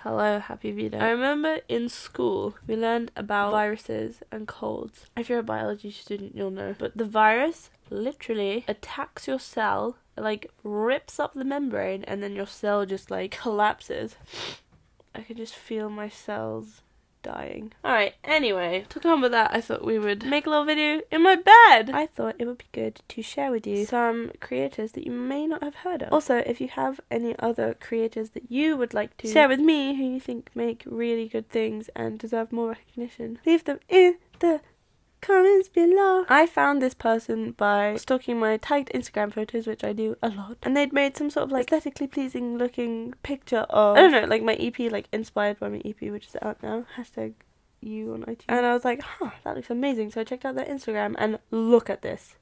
Hello, happy video. I remember in school we learned about viruses and colds. If you're a biology student, you'll know. But the virus literally attacks your cell, like rips up the membrane, and then your cell just like collapses. I can just feel my cells dying. Alright, anyway, to combat that, I thought we would make a little video in my bed. I thought it would be good to share with you some creators that you may not have heard of. Also, if you have any other creators that you would like to share with me who you think make really good things and deserve more recognition, leave them in the comments below. I found this person by stalking my tagged Instagram photos, which I do a lot, and they'd made some sort of like aesthetically pleasing looking picture of, I don't know, like my EP, like inspired by my EP, which is out now, hashtag you on iTunes. And I was like, huh, that looks amazing. So I checked out their Instagram and look at this.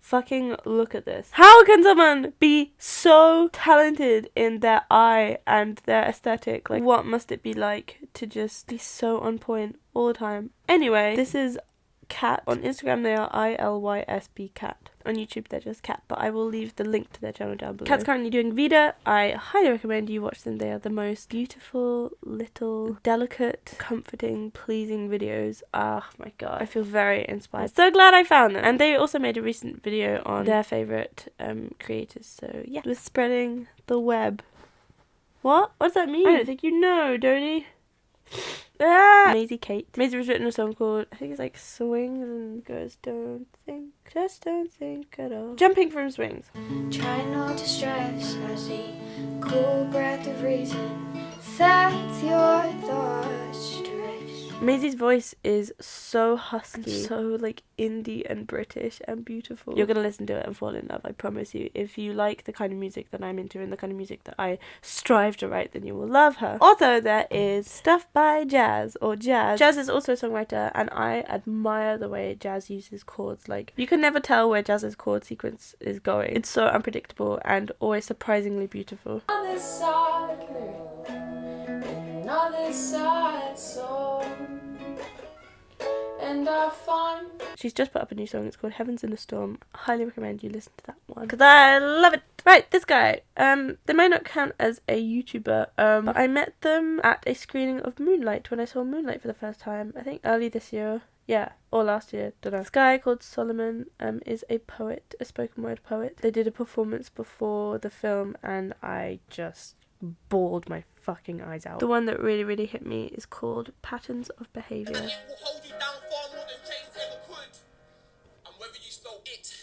Fucking look at this. How can someone be so talented in their eye and their aesthetic? Like, what must it be like to just be so on point all the time? Anyway, this is Cat. On Instagram they are ILYSB Cat. On YouTube they're just Cat, but I will leave the link to their channel down below. Cat's currently doing Vida. I highly recommend you watch them. They are the most beautiful, little, delicate, comforting, pleasing videos. Oh my god, I feel very inspired. So glad I found them. And they also made a recent video on their favourite creators, so yeah, we're spreading the web. What? What does that mean? I don't think you know, Dodie. Ah! Maisie Kate. Maisie was written a song called, I think it's like Swings and goes, don't think, just don't think at all. Jumping from Swings. Try not to stress as the cool breath of reason sets your thoughts to rest. Maisie's voice is so husky, so like indie and British and beautiful. You're gonna listen to it and fall in love, I promise you. If you like the kind of music that I'm into and the kind of music that I strive to write, then you will love her. Also, there is stuff by Jazz, or Jazz. Jazz is also a songwriter, and I admire the way Jazz uses chords. Like, you can never tell where Jazz's chord sequence is going. It's so unpredictable and always surprisingly beautiful. Another sad lyric, another sad song, and I find She's just put up a new song. It's called Heavens in a Storm. I highly recommend you listen to that one because I love it. Right, this guy. They might not count as a YouTuber, but I met them at a screening of Moonlight when I saw Moonlight for the first time. I think early this year. Yeah, or last year, don't know. This guy called Solomon is a poet, a spoken word poet. They did a performance before the film and I just bawled my fucking eyes out. The one that really, really hit me is called Patterns of Behaviour. It will hold you down far more than chains ever could. And whether you spell it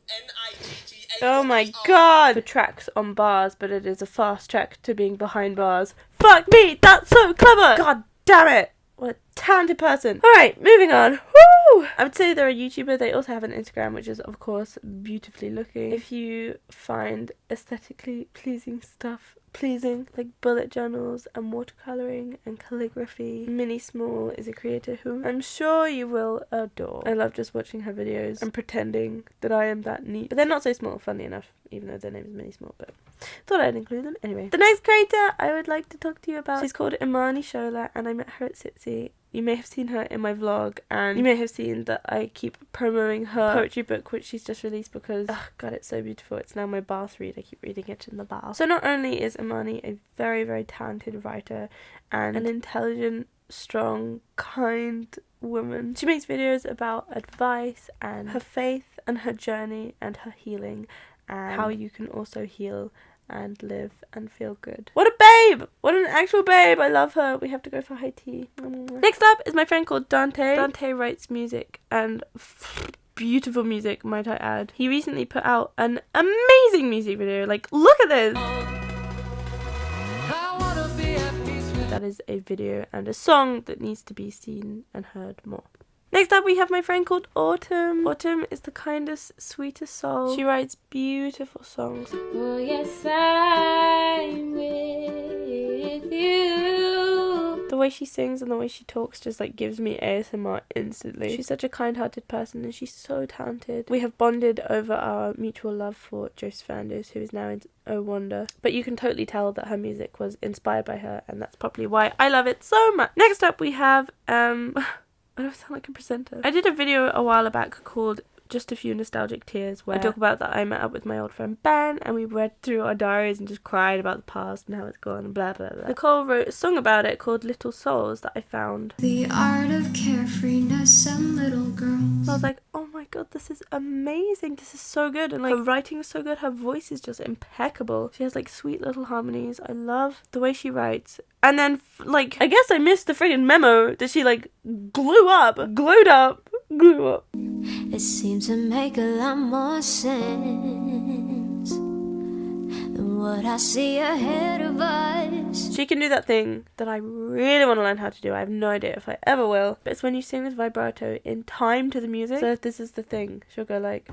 N-I-G-G-A. Oh my god! For tracks on bars, but it is a fast track to being behind bars. Fuck me, that's so clever! God damn it! What a talented person. Alright, moving on. Woo! I would say they're a YouTuber. They also have an Instagram, which is, of course, beautifully looking. If you find aesthetically pleasing stuff pleasing, like bullet journals and watercolouring and calligraphy, Minnie Small is a creator who I'm sure you will adore. I love just watching her videos and pretending that I am that neat. But they're not so small, funnily enough, even though their name is Minnie Small, but thought I'd include them. Anyway, the next creator I would like to talk to you about, she's called Imani Shola, and I met her at Sitsi. You may have seen her in my vlog, and you may have seen that I keep promoting her poetry book, which she's just released because, oh god, it's so beautiful. It's now my bath read. I keep reading it in the bath. So not only is Imani a very, very talented writer and an intelligent, strong, kind woman, she makes videos about advice and her faith and her journey and her healing and how you can also heal and live and feel good. What a babe! What an actual babe! I love her. We have to go for high tea. Next up is my friend called Dante. Dante writes music and beautiful music, might I add. He recently put out an amazing music video. Like, look at this! That is a video and a song that needs to be seen and heard more. Next up we have my friend called Autumn. Autumn is the kindest, sweetest soul. She writes beautiful songs. oh yes, I'm with you. The way she sings and the way she talks just like gives me ASMR instantly. She's such a kind-hearted person and she's so talented. We have bonded over our mutual love for Joseph Anders, who is now in Oh Wonder. But you can totally tell that her music was inspired by her, and that's probably why I love it so much. Next up we have I don't sound like a presenter. I did a video a while back called Just a Few Nostalgic Tears, where I talk about that I met up with my old friend Ben and we read through our diaries and just cried about the past and how it's gone and blah blah blah. Nicole wrote a song about it called Little Souls that I found. The art of carefreeness and little girls. I was like, oh my god, this is amazing. This is so good. And like, her writing is so good. Her voice is just impeccable. She has like sweet little harmonies. I love the way she writes. And then, like, I guess I missed the friggin' memo that she like glued up. It seems to make a lot more sense than what I see ahead of us. She can do that thing that I really want to learn how to do. I have no idea if I ever will. But it's when you sing with vibrato in time to the music. So if this is the thing, she'll go like,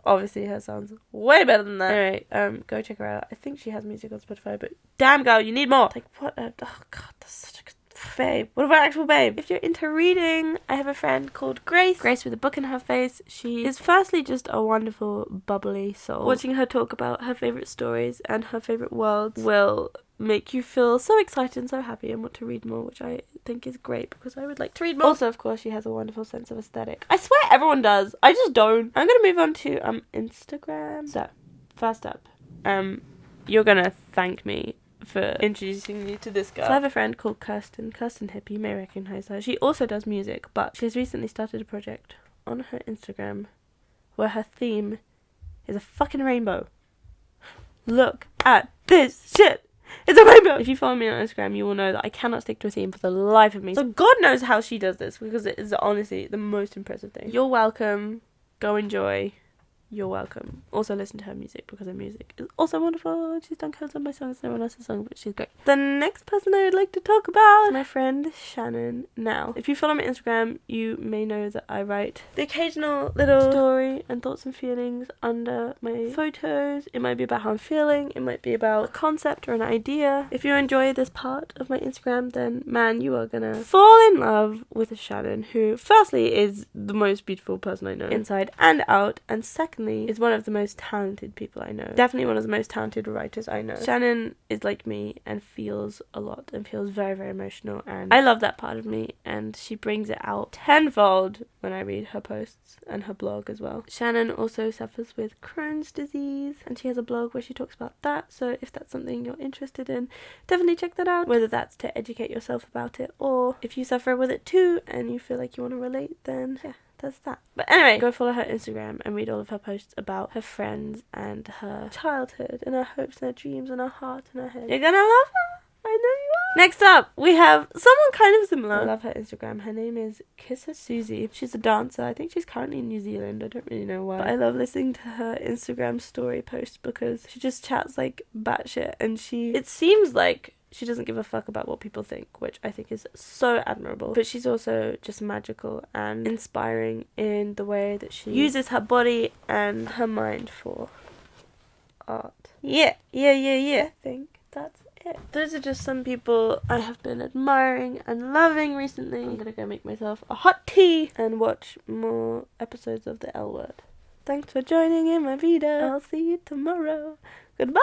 Obviously her sounds way better than that. Anyway, go check her out. I think she has music on Spotify, but damn girl, you need more. Like, what oh god, that's such a good babe. What about actual babe? If you're into reading, I have a friend called Grace with a book in her face. She is firstly just a wonderful, bubbly soul. Watching her talk about her favourite stories and her favourite worlds will make you feel so excited and so happy and want to read more, which I think is great because I would like to read more. Also, of course, she has a wonderful sense of aesthetic. I swear everyone does. I just don't. I'm gonna move on to Instagram. So, first up, you're gonna thank me for introducing me to this girl. So I have a friend called Kirsten Hippie. You may recognize her. She also does music, but she's recently started a project on her Instagram where her theme is a fucking rainbow. Look at this shit. It's a rainbow! If you follow me on Instagram, you will know that I cannot stick to a theme for the life of me. So God knows how she does this, because it is honestly the most impressive thing. You're welcome. Go enjoy. You're welcome. Also listen to her music, because her music is also wonderful. She's done covers of my songs, no one else's song, but she's great. The next person I would like to talk about is my friend Shannon. Now, if you follow my Instagram, you may know that I write the occasional little story and thoughts and feelings under my photos. It might be about how I'm feeling. It might be about a concept or an idea. If you enjoy this part of my Instagram, then man, you are gonna fall in love with Shannon, who firstly is the most beautiful person I know, inside and out, and secondly is one of the most talented people I know. Definitely one of the most talented writers I know. Shannon is like me and feels a lot and feels very, very emotional, and I love that part of me, and she brings it out tenfold when I read her posts and her blog as well. Shannon also suffers with Crohn's disease, and she has a blog where she talks about that, so if that's something you're interested in, definitely check that out, whether that's to educate yourself about it or if you suffer with it too and you feel like you want to relate, then yeah, that's that. But anyway, go follow her Instagram and read all of her posts about her friends and her childhood and her hopes and her dreams and her heart and her head. You're gonna love her. I know you are. Next up, we have someone kind of similar. I love her Instagram. Her name is Kisser Susie. She's a dancer. I think she's currently in New Zealand. I don't really know why. But I love listening to her Instagram story posts because she just chats like batshit, and it seems like she doesn't give a fuck about what people think, which I think is so admirable. But she's also just magical and inspiring in the way that she uses her body and her mind for art. Yeah. I think that's it. Those are just some people I have been admiring and loving recently. I'm gonna go make myself a hot tea and watch more episodes of The L Word. Thanks for joining in my vida. I'll see you tomorrow. Goodbye!